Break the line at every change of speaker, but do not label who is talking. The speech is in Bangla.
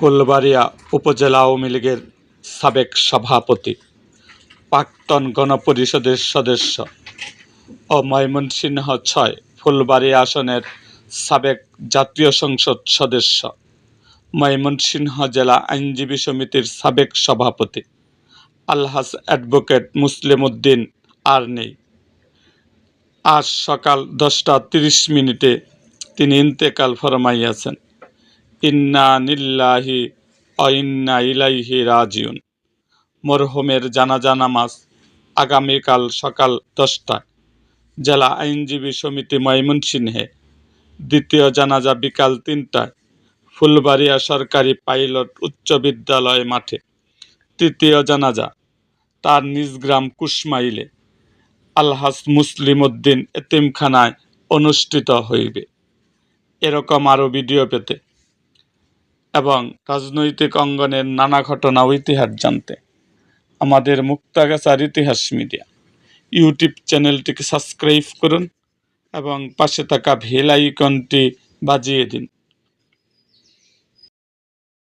ফুলবাড়িয়া উপজেলা আওয়ামী লীগের সাবেক সভাপতি, প্রাক্তন গণপরিষদের সদস্য ও ময়মনসিংহ ৬ ফুলবাড়িয়া আসনের সাবেক জাতীয় সংসদ সদস্য, ময়মনসিংহ জেলা আইনজীবী সমিতির সাবেক সভাপতি আলহাজ অ্যাডভোকেট মুসলিম উদ্দিন আর নেই। আজ সকাল 10টা 30 মিনিটে তিনি ইন্তেকাল ফরমাইয়াছেন। ইন্না লিল্লাহি ওয়া ইন্না ইলাইহি রাজিউন। মরহুমের জানাজা নামাজ আগামীকাল সকাল 10টায় জেলা আইনজীবী সমিতি ময়মনসিংহে, দ্বিতীয় জানাজা বিকাল 3টায় ফুলবাড়িয়া সরকারি পাইলট উচ্চ বিদ্যালয় মাঠে, তৃতীয় জানাজা তার নিজ গ্রাম কুশমাইলে আলহাজ মুসলিম উদ্দিন এতিমখানায় অনুষ্ঠিত হইবে। এরকম আরও ভিডিও পেতে এবং রাজনৈতিক অঙ্গনের নানা ঘটনা ও ইতিহাস জানতে আমাদের মুক্তাগাছার ইতিহাস মিডিয়া ইউটিউব চ্যানেলটিকে সাবস্ক্রাইব করুন এবং পাশে থাকা বেল আইকনটি বাজিয়ে দিন।